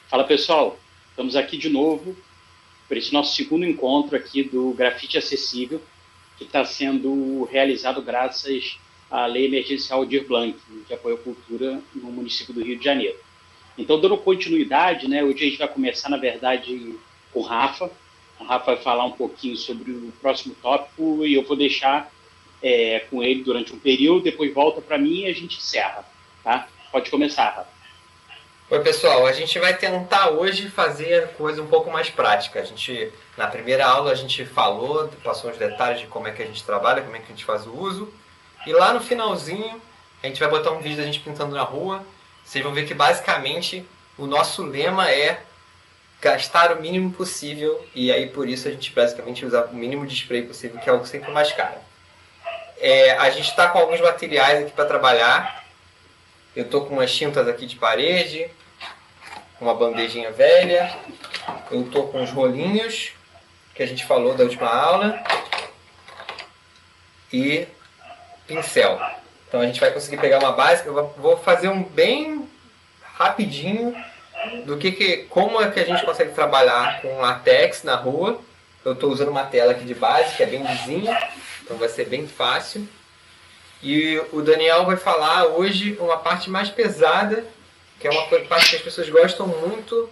Fala pessoal, estamos aqui de novo para esse nosso segundo encontro aqui do Grafite Acessível, que está sendo realizado graças à Lei Emergencial Aldir Blanc, de apoio à cultura no município do Rio de Janeiro. Então, dando continuidade, né, hoje a gente vai começar, na verdade, com o Rafa. O Rafa vai falar um pouquinho sobre o próximo tópico e eu vou deixar com ele durante um período, depois volta para mim e a gente encerra. Tá? Pode começar, Rafa. Oi pessoal, a gente vai tentar hoje fazer coisa um pouco mais prática. Na primeira aula a gente falou, passou uns detalhes de como é que a gente trabalha, como é que a gente faz o uso. E lá no finalzinho a gente vai botar um vídeo da gente pintando na rua. Vocês vão ver que basicamente o nosso lema é gastar o mínimo possível. E aí por isso a gente basicamente usa o mínimo de spray possível, que é o sempre mais caro. A gente está com alguns materiais aqui para trabalhar. Eu estou com umas tintas aqui de parede, uma bandejinha velha. Eu estou com os rolinhos que a gente falou da última aula. E pincel. Então a gente vai conseguir pegar uma base. Eu vou fazer um bem rapidinho como é que a gente consegue trabalhar com latex na rua. Eu estou usando uma tela aqui de base, que é bem lisinha, então vai ser bem fácil. E o Daniel vai falar hoje uma parte mais pesada, que é uma parte que as pessoas gostam muito,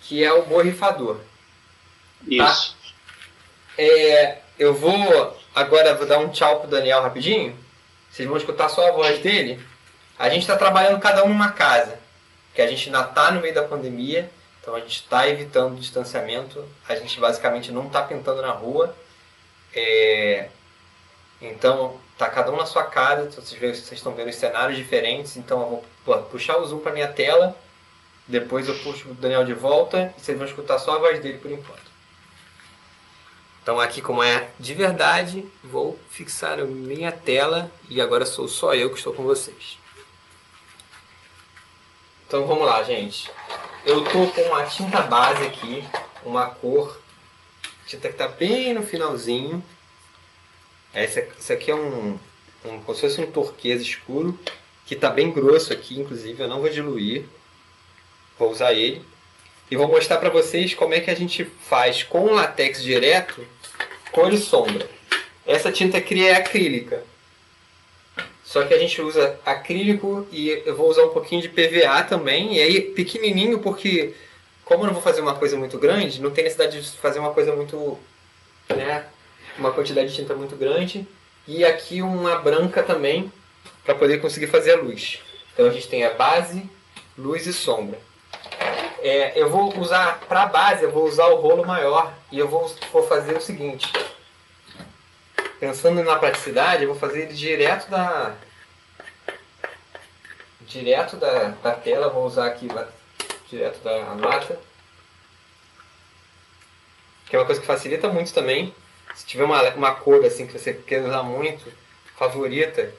que é o borrifador. Isso. Tá? Eu vou dar um tchau pro Daniel rapidinho. Vocês vão escutar só a voz dele. A gente está trabalhando cada um numa casa, que a gente ainda está no meio da pandemia, então a gente está evitando o distanciamento. A gente basicamente não está pintando na rua. Então, tá cada um na sua casa, vocês estão vendo os cenários diferentes, então eu vou puxar o zoom para minha tela, depois eu puxo o Daniel de volta e vocês vão escutar só a voz dele por enquanto. Então aqui, como é de verdade, vou fixar a minha tela e agora sou só eu que estou com vocês. Então vamos lá, gente. Eu tô com uma tinta base aqui, uma cor, tinta que está bem no finalzinho. Esse aqui é como se fosse um turquesa escuro, que está bem grosso aqui, inclusive, eu não vou diluir. Vou usar ele. E vou mostrar para vocês como é que a gente faz com latex direto, cor e sombra. Essa tinta aqui é acrílica. Só que a gente usa acrílico e eu vou usar um pouquinho de PVA também. E aí pequenininho, porque como eu não vou fazer uma coisa muito grande, não tem necessidade de fazer uma coisa muito... uma quantidade de tinta muito grande. E aqui uma branca também, para poder conseguir fazer a luz. Então a gente tem a base, luz e sombra. Eu vou usar, para a base, eu vou usar o rolo maior. E eu vou fazer o seguinte. Pensando na praticidade, eu vou fazer ele direto da tela. Vou usar aqui direto da lata. Que é uma coisa que facilita muito também. Se tiver uma cor assim que você quer usar muito, favorita,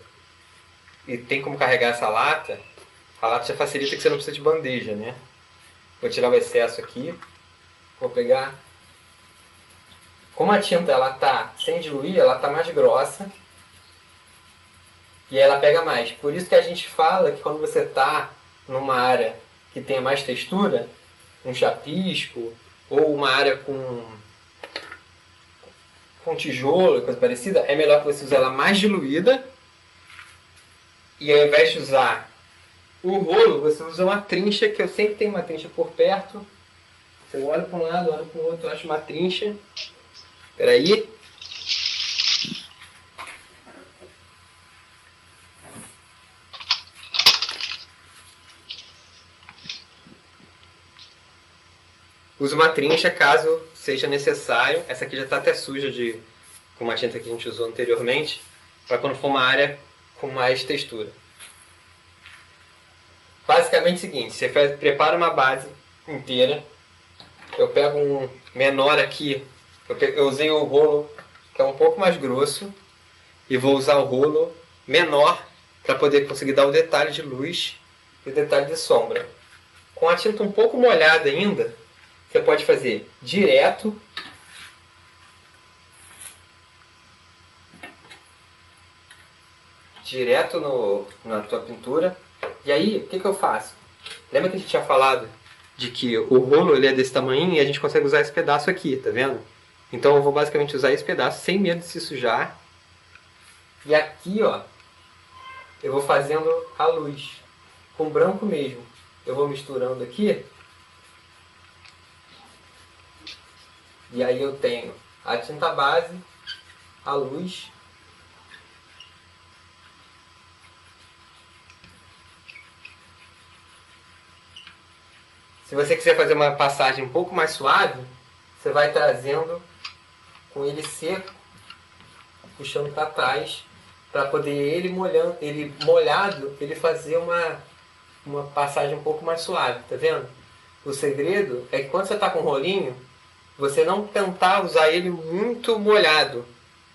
e tem como carregar essa lata, a lata já facilita que você não precisa de bandeja, né? Vou tirar o excesso aqui. Vou pegar... Como a tinta ela tá sem diluir, ela tá mais grossa. E ela pega mais. Por isso que a gente fala que quando você tá numa área que tenha mais textura, um chapisco, ou uma área com tijolo, coisa parecida, é melhor que você use ela mais diluída. E ao invés de usar o rolo, você usa uma trincha, que eu sempre tenho uma trincha por perto. Você olha para um lado, olha para o outro, acha uma trincha. Espera aí. Usa uma trincha caso seja necessário. Essa aqui já está até suja com uma tinta que a gente usou anteriormente, para quando for uma área com mais textura. Basicamente é o seguinte, você prepara uma base inteira. Eu pego um menor aqui, eu usei o rolo que é um pouco mais grosso, e vou usar o rolo menor para poder conseguir dar o detalhe de luz e o detalhe de sombra. Com a tinta um pouco molhada ainda, você pode fazer direto na tua pintura. E aí, o que eu faço? Lembra que a gente tinha falado de que o rolo ele é desse tamanho e a gente consegue usar esse pedaço aqui, tá vendo? Então eu vou basicamente usar esse pedaço sem medo de se sujar. E aqui, ó, eu vou fazendo a luz com branco mesmo. Eu vou misturando aqui. E aí eu tenho a tinta base, a luz. Se você quiser fazer uma passagem um pouco mais suave, você vai trazendo com ele seco, puxando para trás, para poder ele molhado, ele fazer uma passagem um pouco mais suave, tá vendo? O segredo é que quando você está com o rolinho, você não tentar usar ele muito molhado.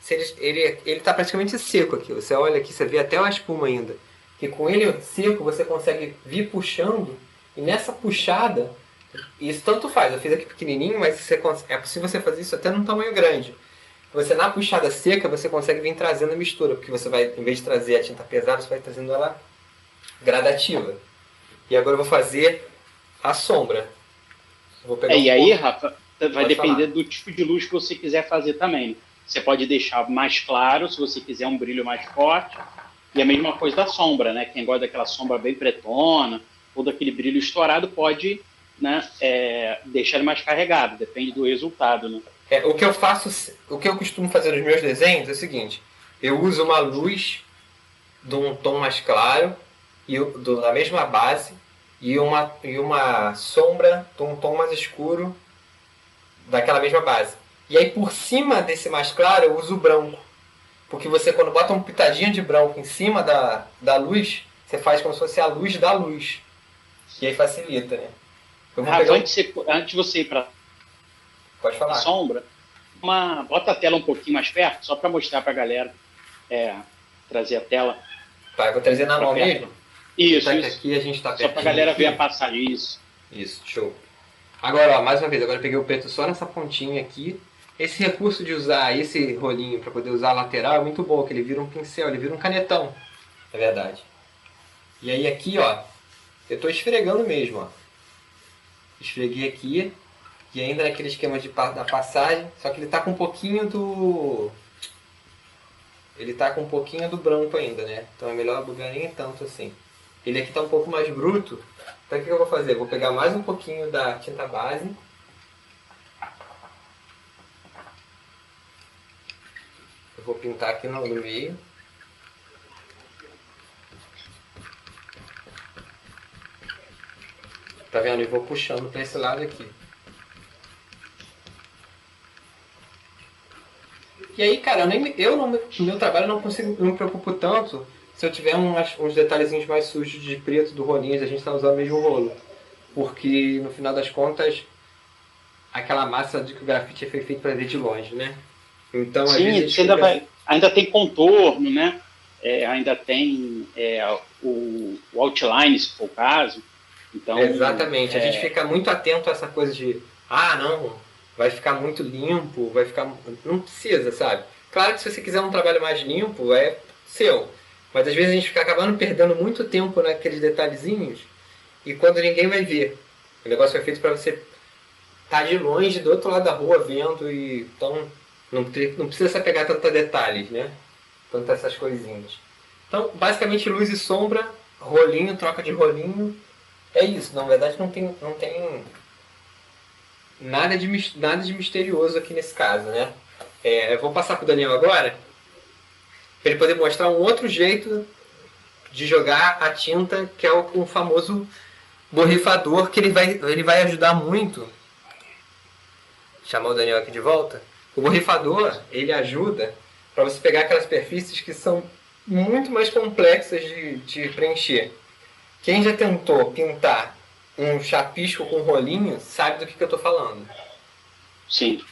Se ele está praticamente seco aqui. Você olha aqui, você vê até a espuma ainda. Que com ele seco você consegue vir puxando. E nessa puxada, isso tanto faz. Eu fiz aqui pequenininho, mas é possível você fazer isso até num tamanho grande. Você na puxada seca, você consegue vir trazendo a mistura. Porque você vai, em vez de trazer a tinta pesada, você vai trazendo ela gradativa. E agora eu vou fazer a sombra. Vou pegar E aí, Rafa, vai Pode depender falar. do tipo de luz que você quiser fazer também, né? Você pode deixar mais claro, se você quiser um brilho mais forte. E a mesma coisa da sombra, né? Quem gosta daquela sombra bem pretona, ou daquele brilho estourado, pode, né, deixar ele mais carregado. Depende do resultado, né? O que eu faço, o que eu costumo fazer nos meus desenhos é o seguinte: eu uso uma luz de um tom mais claro na mesma base e uma sombra de um tom mais escuro daquela mesma base. E aí por cima desse mais claro eu uso o branco, porque você quando bota uma pitadinha de branco em cima da luz, você faz como se fosse a luz da luz. E aí facilita, né? Eu vou Rafa, pegar antes de você ir para Pode a falar. sombra, bota a tela um pouquinho mais perto, só para mostrar para a galera, trazer a tela Tá, eu vou trazer na para mão perto. mesmo. Isso, Tá que isso. aqui a gente tá Só para a pertinho galera aqui. ver a passagem. Isso. Isso, show. Agora, ó, mais uma vez, agora eu peguei o preto só nessa pontinha aqui. Esse recurso de usar esse rolinho para poder usar a lateral é muito bom, que ele vira um pincel, ele vira um canetão. É verdade. E aí aqui, ó, eu tô esfregando mesmo, ó. Esfreguei aqui, e ainda naquele esquema da passagem, só que ele tá com um pouquinho do... Ele tá com um pouquinho do branco ainda, né? Então é melhor bugar nem tanto assim. Ele aqui tá um pouco mais bruto. Então o que eu vou fazer? Vou pegar mais um pouquinho da tinta base. Eu vou pintar aqui no meio. Tá vendo? E vou puxando para esse lado aqui. E aí, cara, no meu trabalho não me preocupo tanto se eu tiver uns detalhezinhos mais sujos de preto do rolinho, a gente tá usando o mesmo rolo. Porque, no final das contas, aquela massa de que o grafite foi feito para ver de longe, né? Então, às vezes a Sim, gente você fica... ainda tem contorno, né? Ainda tem o outline, se for o caso. Então, Exatamente. A gente fica muito atento a essa coisa de não, vai ficar muito limpo, vai ficar... Não precisa, sabe? Claro que se você quiser um trabalho mais limpo, é seu. Mas às vezes a gente fica acabando perdendo muito tempo naqueles detalhezinhos e quando ninguém vai ver. O negócio foi feito para você estar de longe, do outro lado da rua, vendo, e então não precisa se apegar tanto a detalhes, né? Tanto a essas coisinhas. Então, basicamente, luz e sombra, rolinho, troca de rolinho. É isso, na verdade não tem nada de misterioso aqui nesse caso, né? Eu vou passar para o Daniel agora, para ele poder mostrar um outro jeito de jogar a tinta, que é o famoso borrifador, que ele vai ajudar muito. Chamar o Daniel aqui de volta. O borrifador, ele ajuda para você pegar aquelas superfícies que são muito mais complexas de preencher. Quem já tentou pintar um chapisco com rolinho sabe do que eu estou falando. sim.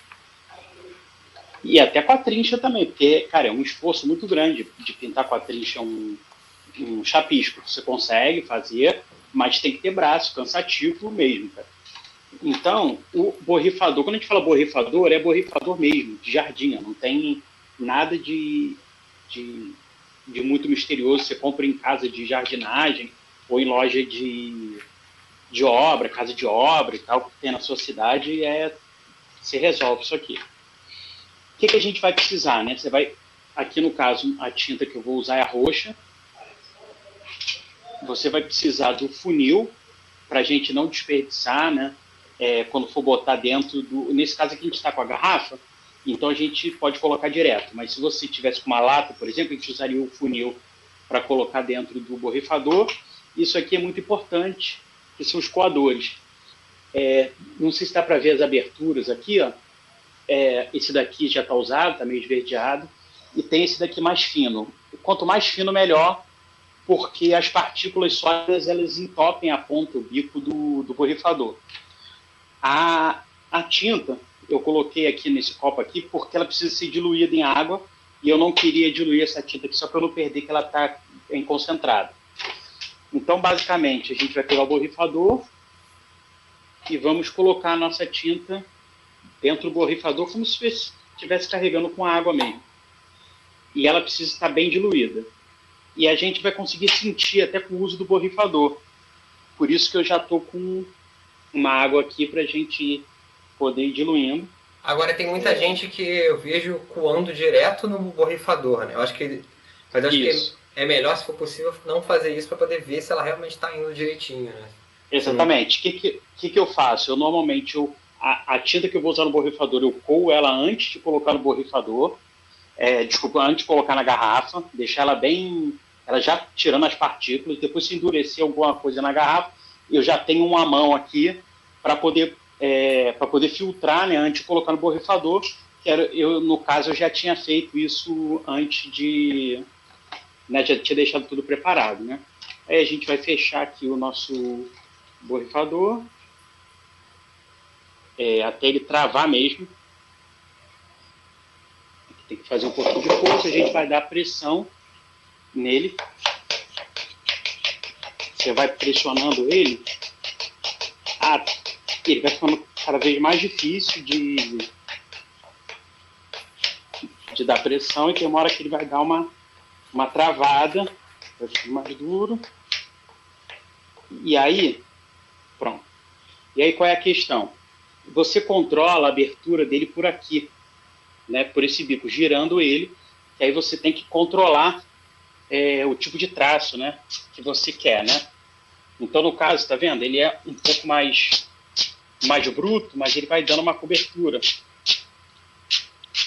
E até com a trincha também, porque, cara, é um esforço muito grande de pintar com a trincha um chapisco. Você consegue fazer, mas tem que ter braço, cansativo mesmo, cara. Então, o borrifador, quando a gente fala borrifador, é borrifador mesmo, de jardim, não tem nada de, de muito misterioso. Você compra em casa de jardinagem ou em loja de obra, casa de obra e tal, que tem na sua cidade, você resolve isso aqui. O que a gente vai precisar, né? Você vai, aqui no caso, a tinta que eu vou usar é a roxa. Você vai precisar do funil, para a gente não desperdiçar, né? Quando for botar dentro do... Nesse caso aqui a gente está com a garrafa, então a gente pode colocar direto. Mas se você tivesse com uma lata, por exemplo, a gente usaria o funil para colocar dentro do borrifador. Isso aqui é muito importante, que são os coadores. Não sei se dá para ver as aberturas aqui, ó. Esse daqui já está usado, está meio esverdeado. E tem esse daqui mais fino. Quanto mais fino, melhor, porque as partículas sólidas elas entopem a ponta, o bico do borrifador. A tinta, eu coloquei aqui nesse copo aqui porque ela precisa ser diluída em água e eu não queria diluir essa tinta aqui só para eu não perder que ela está em concentrado. Então, basicamente, a gente vai pegar o borrifador e vamos colocar a nossa tinta dentro do borrifador como se estivesse carregando com água mesmo. E ela precisa estar bem diluída. E a gente vai conseguir sentir até com o uso do borrifador. Por isso que eu já estou com uma água aqui para a gente poder ir diluindo. Agora tem muita gente que eu vejo coando direto no borrifador, né? Mas acho que é melhor, se for possível, não fazer isso para poder ver se ela realmente está indo direitinho, né? Exatamente. O que eu faço? Eu normalmente, a tinta que eu vou usar no borrifador, eu coo ela antes de colocar no borrifador. Antes de colocar na garrafa, deixar ela bem, ela já tirando as partículas, depois se endurecer alguma coisa na garrafa, eu já tenho uma mão aqui para poder filtrar, né, antes de colocar no borrifador. No caso, eu já tinha feito isso antes de... Né, já tinha deixado tudo preparado, né? Aí a gente vai fechar aqui o nosso borrifador, até ele travar mesmo. Tem que fazer um pouquinho de força, a gente vai dar pressão nele. Você vai pressionando ele, ele vai ficando cada vez mais difícil de dar pressão, e tem uma hora que ele vai dar uma travada, vai ficar mais duro. E aí, pronto. E aí qual é a questão? Você controla a abertura dele por aqui, né, por esse bico, girando ele, que aí você tem que controlar o tipo de traço, né, que você quer, né? Então, no caso, tá vendo? Ele é um pouco mais bruto, mas ele vai dando uma cobertura.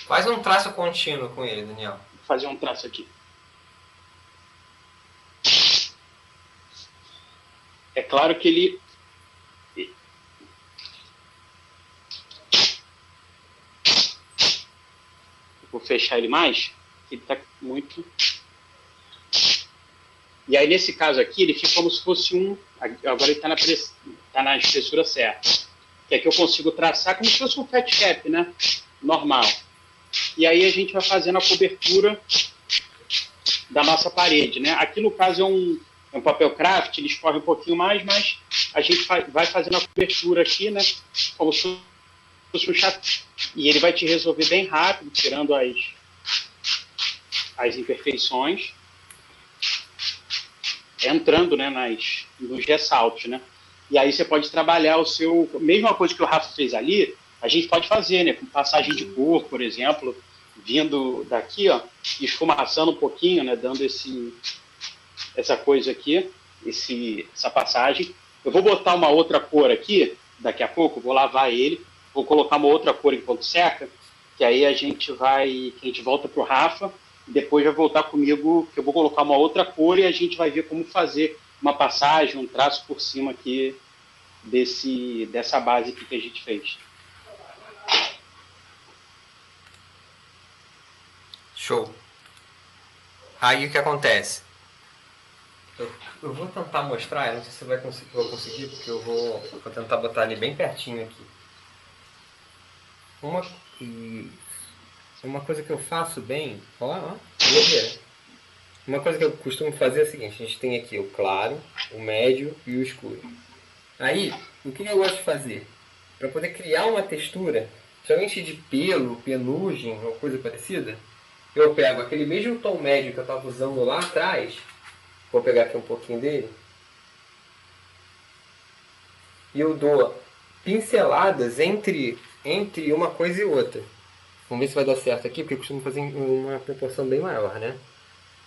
Faz um traço contínuo com ele, Daniel. Vou fazer um traço aqui. É claro que ele... Vou fechar ele mais, ele está muito... E aí, nesse caso aqui, ele fica como se fosse agora ele está na espessura certa. Que é que eu consigo traçar como se fosse um fat cap, né? Normal. E aí a gente vai fazendo a cobertura da nossa parede, né? Aqui, no caso, é um papel craft, ele escorre um pouquinho mais, mas a gente vai fazendo a cobertura aqui, né? Como se fosse um chatinho. E ele vai te resolver bem rápido, tirando as imperfeições, entrando, né, nos ressaltos, né? E aí você pode trabalhar mesma coisa que o Rafa fez ali, a gente pode fazer, né? Com passagem de cor, por exemplo, vindo daqui, ó, esfumaçando um pouquinho, né? Dando essa coisa aqui, essa passagem. Eu vou botar uma outra cor aqui, daqui a pouco, vou lavar ele, vou colocar uma outra cor enquanto seca, que aí a gente volta pro Rafa, e depois vai voltar comigo, que eu vou colocar uma outra cor e a gente vai ver como fazer uma passagem, um traço por cima aqui dessa base aqui que a gente fez. Show. Aí o que acontece? Eu vou tentar mostrar, eu não sei se você vou conseguir, porque eu vou tentar botar ele bem pertinho aqui. Uma coisa que eu faço bem, uma coisa que eu costumo fazer é a seguinte: a gente tem aqui o claro, o médio e o escuro. Aí, o que eu gosto de fazer? Para poder criar uma textura, principalmente de pelo, penugem, ou coisa parecida, eu pego aquele mesmo tom médio que eu estava usando lá atrás, vou pegar aqui um pouquinho dele, e eu dou pinceladas entre uma coisa e outra. Vamos ver se vai dar certo aqui, porque eu costumo fazer em uma proporção bem maior, né?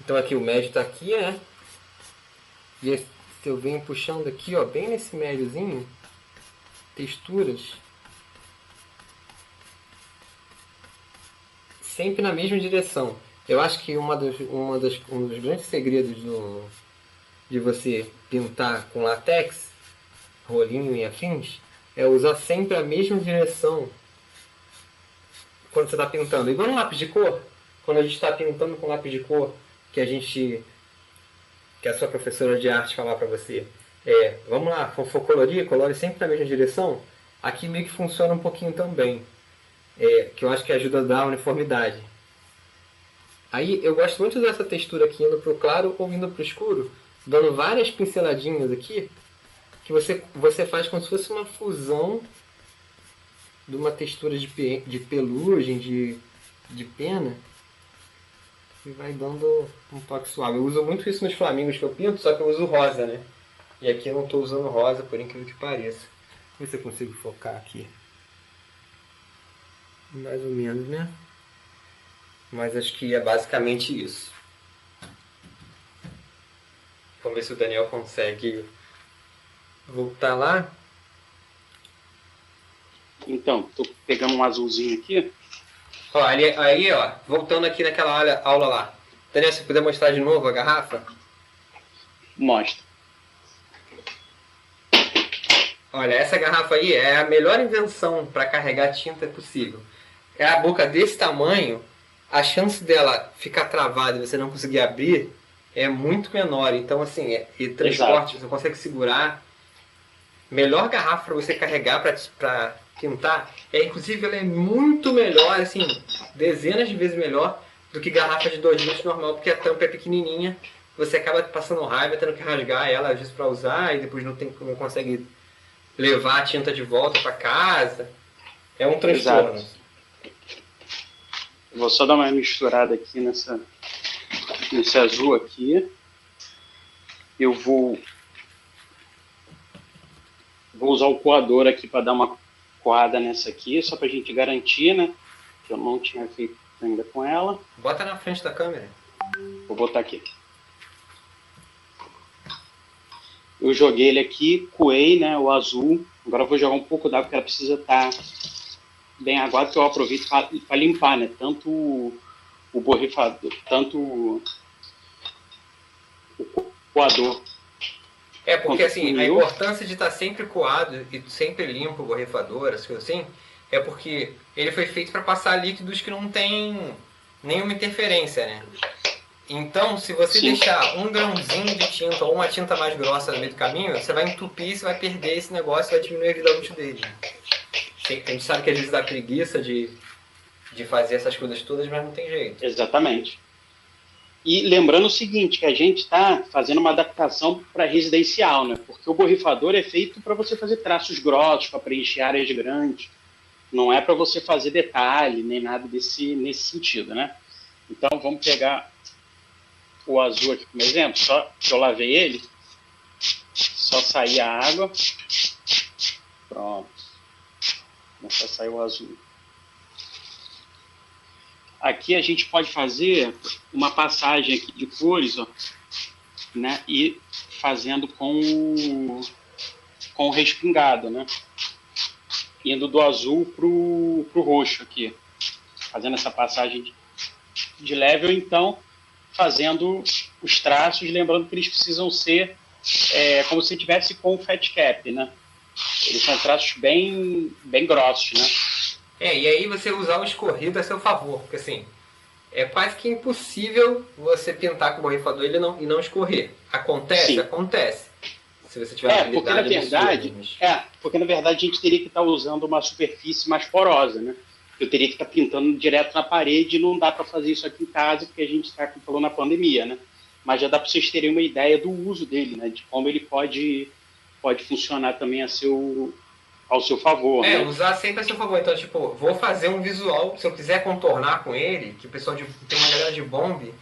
Então aqui o médio está aqui, né? E se eu venho puxando aqui, ó, bem nesse médiozinho, texturas, sempre na mesma direção. Eu acho que um dos grandes segredos de você pintar com látex, rolinho e afins, é usar sempre a mesma direção quando você está pintando. Igual no lápis de cor, quando a gente está pintando com lápis de cor, que a sua professora de arte falar para você, vamos lá, for colorir, colore sempre na mesma direção. Aqui meio que funciona um pouquinho também, que eu acho que ajuda a dar uniformidade. Aí eu gosto muito dessa textura aqui, indo para o claro ou indo para o escuro, dando várias pinceladinhas aqui, que você faz como se fosse uma fusão de uma textura de pelugem, de pena, e vai dando um toque suave. Eu uso muito isso nos flamingos que eu pinto, só que eu uso rosa, né? E aqui eu não estou usando rosa, por incrível que pareça. Vamos ver se eu consigo focar aqui. Mais ou menos, né? Mas acho que é basicamente isso. Vamos ver se o Daniel consegue voltar lá. Então, tô pegando um azulzinho aqui. Ó, aí, ó, voltando aqui naquela aula lá. Daniel, se puder mostrar de novo a garrafa? Mostra. Olha, essa garrafa aí é a melhor invenção para carregar tinta possível. É a boca desse tamanho, a chance dela ficar travada e você não conseguir abrir é muito menor. Então, assim, e transporte, você consegue segurar. Melhor garrafa para você carregar para pintar, inclusive ela é muito melhor, assim, dezenas de vezes melhor do que garrafa de 2 litros normal, porque a tampa é pequenininha, você acaba passando raiva, tendo que rasgar ela às vezes para usar e depois não consegue levar a tinta de volta para casa. É um transtorno. Exato. Vou só dar uma misturada aqui nesse azul aqui. Eu vou usar o coador aqui para dar uma coada nessa aqui, só para a gente garantir, né? Que eu não tinha feito ainda com ela. Bota na frente da câmera. Vou botar aqui. Eu joguei ele aqui, coei, né, o azul. Agora eu vou jogar um pouco d'água, porque ela precisa estar bem aguada, que eu aproveito para limpar, né? Tanto o borrifador, tanto o coador. Porque assim, a importância de estar sempre coado e sempre limpo o borrifador, as coisas assim, é porque ele foi feito para passar líquidos que não tem nenhuma interferência, né? Então, se você deixar um grãozinho de tinta ou uma tinta mais grossa no meio do caminho, você vai entupir, você vai perder esse negócio, vai diminuir a vida útil dele. A gente sabe que às vezes dá preguiça de fazer essas coisas todas, mas não tem jeito. Exatamente. E lembrando o seguinte, que a gente está fazendo uma adaptação para residencial, né? Porque o borrifador é feito para você fazer traços grossos, para preencher áreas grandes. Não é para você fazer detalhe, nem nada nesse sentido, né? Então, vamos pegar o azul aqui como exemplo. Só que eu lavei ele, só sair a água. Pronto. Começa a sair o azul. Aqui a gente pode fazer uma passagem aqui de cores, ó, né, e fazendo com o respingado, né, indo do azul pro roxo aqui, fazendo essa passagem de leve, ou então fazendo os traços, lembrando que eles precisam ser como se tivesse com o fat cap, né, eles são traços bem grossos, né. E aí você usar o escorrido a seu favor, porque assim, é quase que impossível você pintar com o borrifador e não escorrer. Acontece? Sim. Acontece. Se você tiver porque na verdade, porque na verdade a gente teria que estar usando uma superfície mais porosa, né? Eu teria que estar pintando direto na parede e não dá para fazer isso aqui em casa, porque a gente está falando na pandemia, né? Mas já dá para vocês terem uma ideia do uso dele, né? De como ele pode funcionar também ao seu favor. Né? Usar sempre a seu favor. Então, tipo, vou fazer um visual, se eu quiser contornar com ele, que o pessoal tem uma galera de bombe,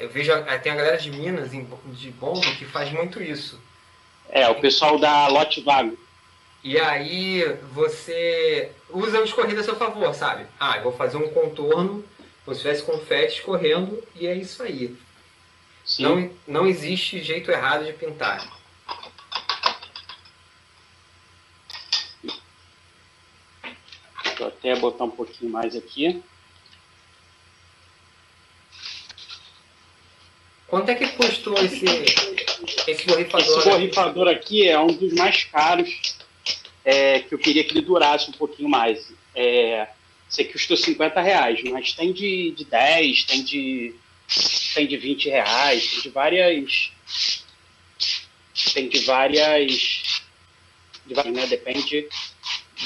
eu vejo, tem a galera de Minas de bombe que faz muito isso. O pessoal da Lote Vago. E aí você usa o escorrer a seu favor, sabe? Eu vou fazer um contorno, como se tivesse confete escorrendo, e é isso aí. Não existe jeito errado de pintar. Vou até botar um pouquinho mais aqui. Quanto é que custou esse borrifador? Esse borrifador aqui é um dos mais caros, que eu queria que ele durasse um pouquinho mais. Esse aqui custou R$50, mas tem de 10, tem de R$20, tem de várias, né? Depende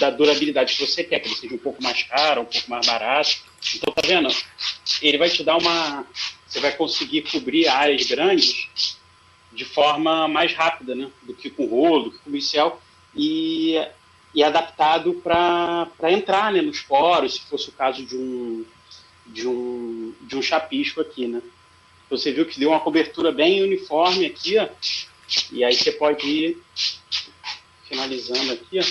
da durabilidade que você quer, que ele seja um pouco mais caro, um pouco mais barato. Então, tá vendo? Ele vai te dar você vai conseguir cobrir áreas grandes de forma mais rápida, né? Do que com rolo, do que com pincel, e adaptado para entrar, né, nos poros, se fosse o caso de um chapisco aqui, né? Você viu que deu uma cobertura bem uniforme aqui, ó, e aí você pode ir finalizando aqui, ó.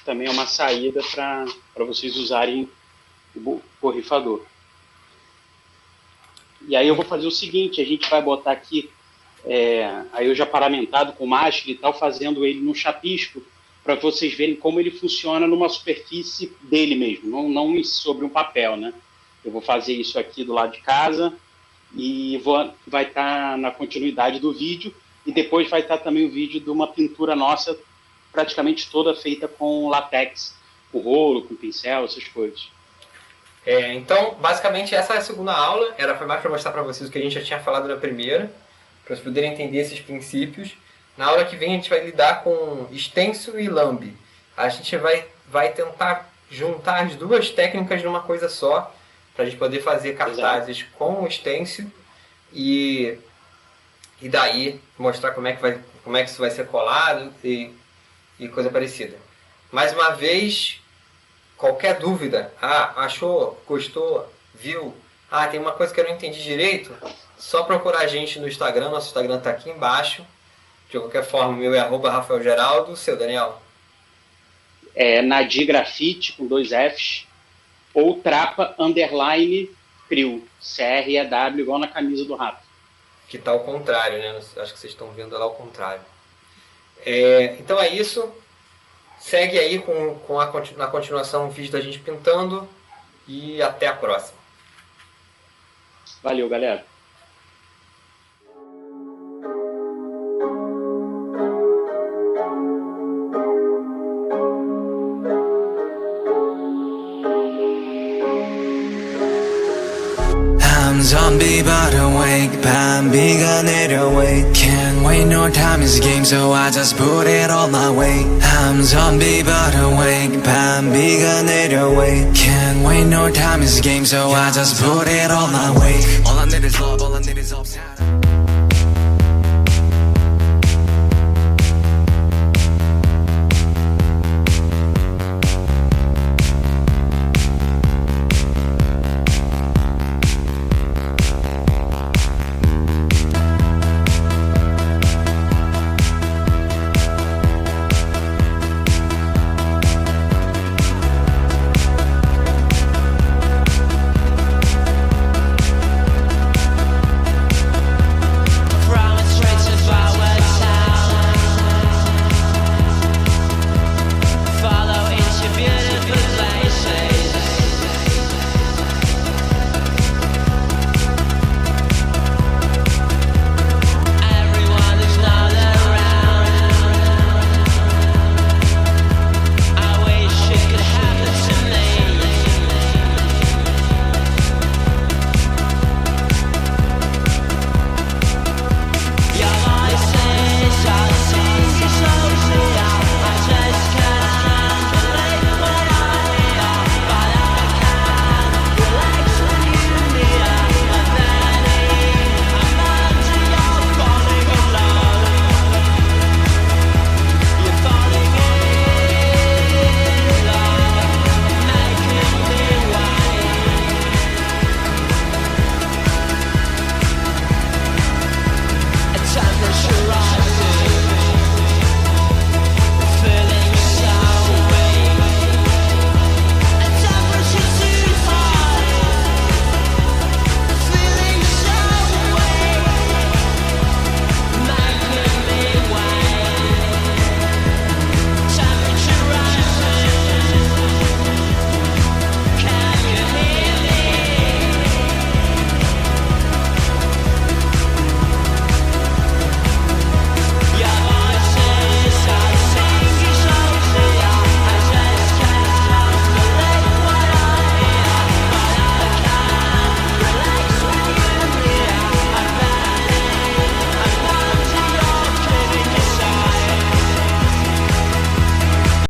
Também é uma saída para vocês usarem o borrifador. E aí eu vou fazer o seguinte, a gente vai botar aqui, aí eu já paramentado com máscara e tal, fazendo ele num chapisco, para vocês verem como ele funciona numa superfície dele mesmo, não sobre um papel, né? Eu vou fazer isso aqui do lado de casa e vai estar na continuidade do vídeo, e depois vai estar também o vídeo de uma pintura nossa praticamente toda feita com látex, com rolo, com pincel, essas coisas. Então, basicamente, essa é a segunda aula. Foi mais para mostrar para vocês o que a gente já tinha falado na primeira, para vocês poderem entender esses princípios. Na aula que vem, a gente vai lidar com stencil e lambe. A gente vai tentar juntar as duas técnicas numa coisa só, para a gente poder fazer cartazes com o stencil e daí mostrar como é que isso vai ser colado e coisa parecida. Mais uma vez, qualquer dúvida, achou, gostou, viu, tem uma coisa que eu não entendi direito, só procurar a gente no Instagram, nosso Instagram está aqui embaixo. De qualquer forma, o meu é @RafaelGeraldo, o seu, Daniel? Nadir Grafite, com 2 Fs, ou Trapa_Crew, CREW, igual na camisa do Rafa. Que está ao contrário, né? Acho que vocês estão vendo lá ao contrário. Então é isso. Segue aí na continuação o vídeo da gente pintando e até a próxima. Valeu, galera. I'm zombie but awake, 밤비가 내려wake. Can't wait, no time is game, so I just put it all my way. I'm zombie but awake, 밤비가 내려wake. Can't wait, no time is game, so I just put it all my way. All I need is love, all I need is